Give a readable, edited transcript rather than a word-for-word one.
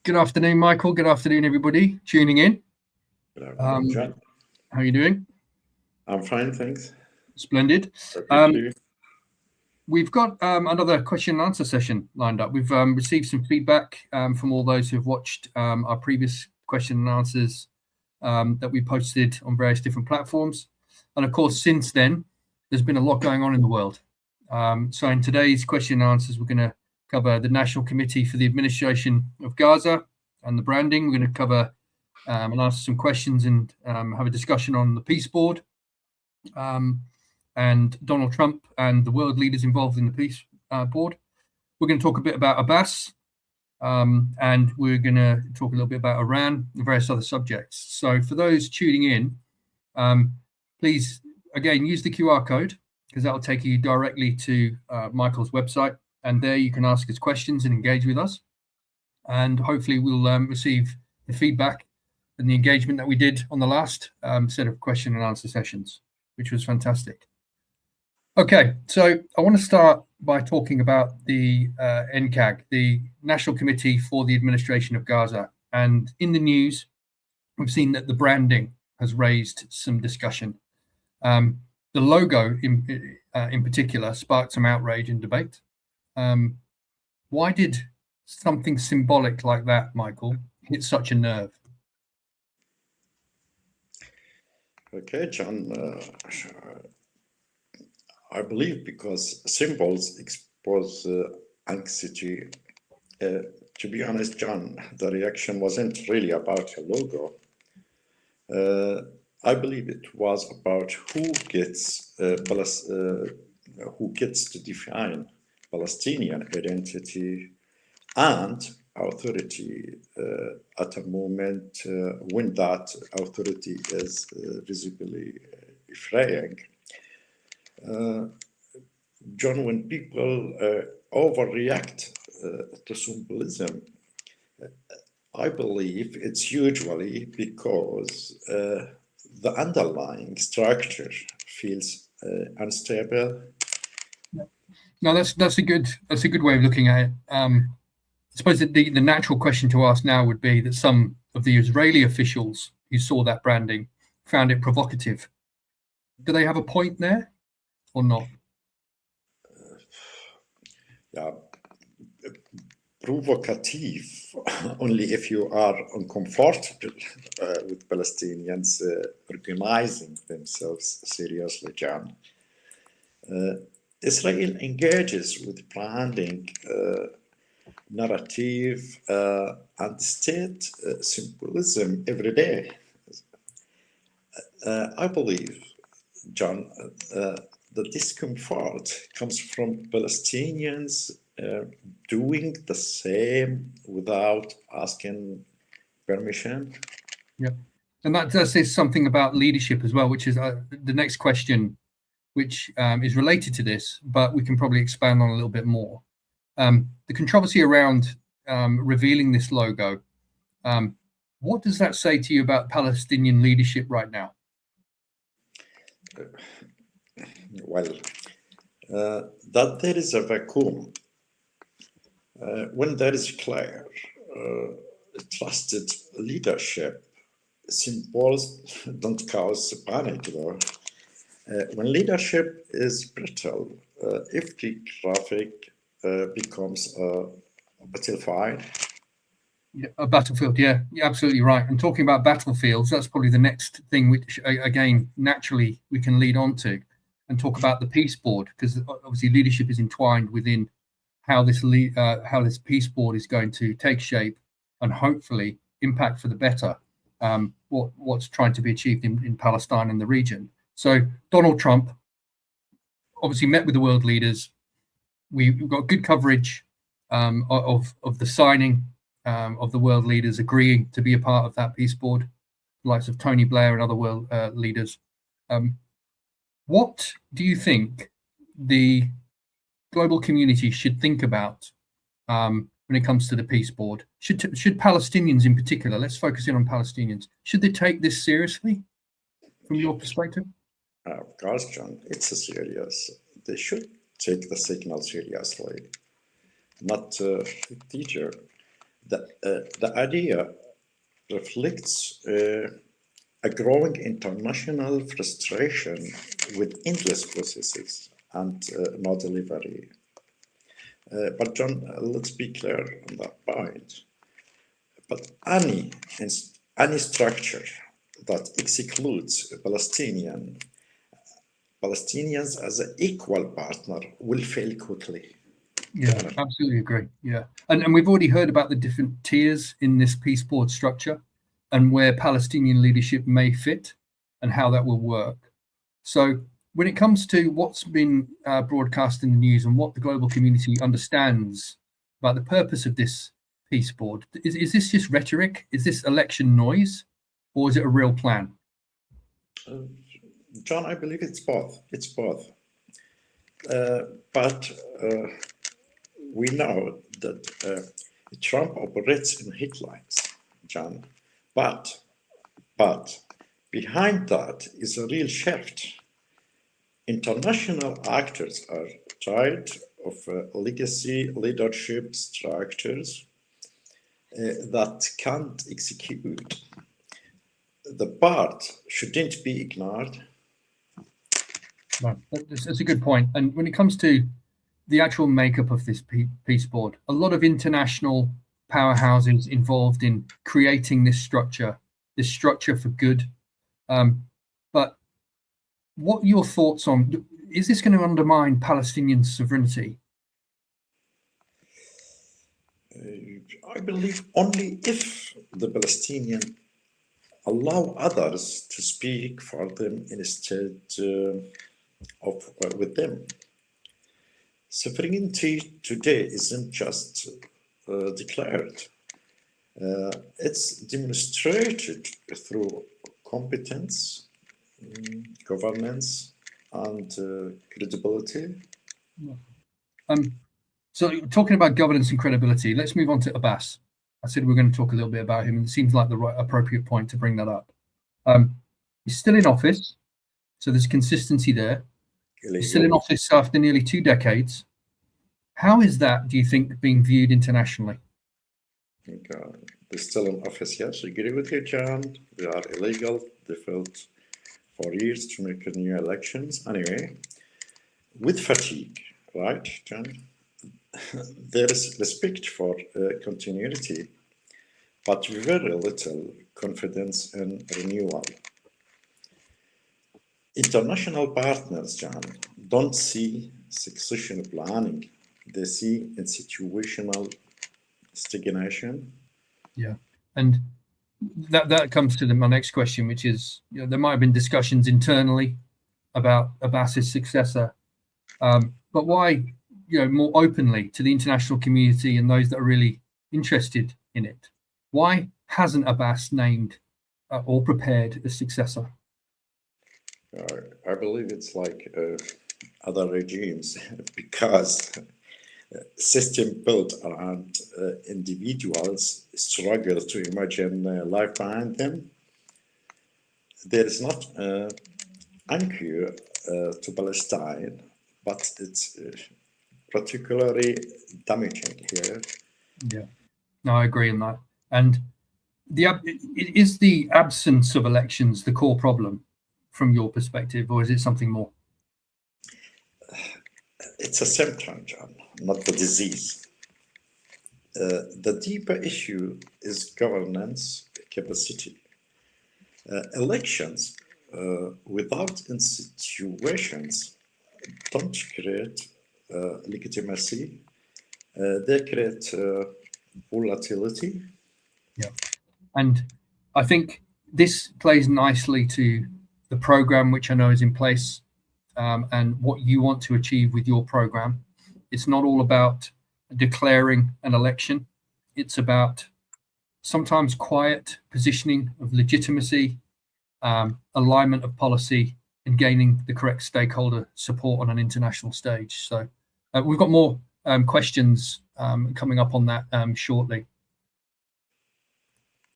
Good afternoon, Michael. Good afternoon, everybody tuning in. Good afternoon, John. How are you doing? I'm fine, thanks. Splendid. We've got another question and answer session lined up. We've received some feedback from all those who've watched our previous question and answers that we posted on various different platforms. And of course, since then, there's been a lot going on in the world. So in today's question and answers, we're going to cover the National Committee for the Administration of Gaza and the branding. We're going to cover and answer some questions and have a discussion on the Peace Board and Donald Trump and the world leaders involved in the Peace Board. We're going to talk a bit about Abbas and we're going to talk a little bit about Iran and various other subjects. So for those tuning in, please, again, use the QR code because that will take you directly to Michael's website. And there you can ask us questions and engage with us. And hopefully we'll receive the feedback and the engagement that we did on the last set of question and answer sessions, which was fantastic. Okay, so I want to start by talking about the NCAG, the National Committee for the Administration of Gaza. And in the news, we've seen that the branding has raised some discussion. The logo in particular sparked some outrage and debate. Why did something symbolic like that, Michael, hit such a nerve? Okay, John, I believe because symbols expose anxiety. To be honest, John, the reaction wasn't really about a logo. I believe it was about who gets to define Palestinian identity and authority at a moment when that authority is visibly fraying. John, when people overreact to symbolism, I believe it's usually because the underlying structure feels unstable. No, that's a good way of looking at it. I suppose that the natural question to ask now would be that some of the Israeli officials who saw that branding found it provocative. Do they have a point there or not? Yeah, provocative only if you are uncomfortable with Palestinians organizing themselves seriously, John. Israel engages with branding, narrative, and state symbolism every day. I believe, John, the discomfort comes from Palestinians doing the same without asking permission. Yeah, and that does say something about leadership as well, which is the next question, which is related to this, but we can probably expand on a little bit more. The controversy around revealing this logo, what does that say to you about Palestinian leadership right now? Well, that there is a vacuum. When there is clear, trusted leadership, symbols don't cause panic, though. When leadership is brittle, if the traffic becomes a battlefield. Yeah, a battlefield, yeah, you're absolutely right. And talking about battlefields, that's probably the next thing which, again, naturally we can lead on to and talk about the Peace Board, because obviously leadership is entwined within how this Peace Board is going to take shape and hopefully impact for the better what's trying to be achieved in Palestine and the region. So Donald Trump obviously met with the world leaders. We've got good coverage of the signing of the world leaders agreeing to be a part of that Peace Board, the likes of Tony Blair and other world leaders. What do you think the global community should think about when it comes to the Peace Board? Should Palestinians in particular, let's focus in on Palestinians, should they take this seriously from your perspective? Of course, John, it's a serious. They should take the signal seriously, not teacher. The idea reflects a growing international frustration with endless processes and no delivery. But John, let's be clear on that point. But any structure that excludes Palestinians as an equal partner will fail quickly. Yeah, absolutely agree. Yeah, and we've already heard about the different tiers in this peace board structure and where Palestinian leadership may fit and how that will work. So when it comes to what's been broadcast in the news and what the global community understands about the purpose of this peace board, is this just rhetoric? Is this election noise, or is it a real plan? John, I believe it's both. It's both. But we know that Trump operates in headlines, John. But behind that is a real shift. International actors are tired of legacy leadership structures that can't execute. The part shouldn't be ignored. No, that's a good point. And when it comes to the actual makeup of this peace board, a lot of international powerhouses involved in creating this structure for good. But what are your thoughts on, is this going to undermine Palestinian sovereignty? I believe only if the Palestinians allow others to speak for them instead of with them. Sovereignty today isn't just declared. It's demonstrated through competence, governance, and credibility. So talking about governance and credibility, let's move on to Abbas. I said we're going to talk a little bit about him, and it seems like the right appropriate point to bring that up. He's still in office, so there's consistency there. He's still in office after nearly 2 decades. How is that, do you think, being viewed internationally? They're still in office, yes. I agree with you, John. They are illegal. They failed for years to make new elections. Anyway, with fatigue, right, John? There is respect for continuity, but very little confidence in renewal. International partners, John, don't see succession planning. They see institutional stagnation. Yeah, and that comes to my next question, which is, there might have been discussions internally about Abbas's successor, but why, more openly to the international community and those that are really interested in it, why hasn't Abbas named or prepared a successor? I believe it's like other regimes, because system built around individuals struggle to imagine life behind them. There is not anchor to Palestine, but it's particularly damaging here. Yeah, no, I agree on that. And is the absence of elections the core problem from your perspective, or is it something more? It's a symptom, John, not the disease. The deeper issue is governance capacity. Elections without institutions don't create legitimacy. They create volatility. Yeah, and I think this plays nicely to the program, which I know is in place, and what you want to achieve with your program. It's not all about declaring an election. It's about sometimes quiet positioning of legitimacy, alignment of policy, and gaining the correct stakeholder support on an international stage. So we've got more questions coming up on that shortly.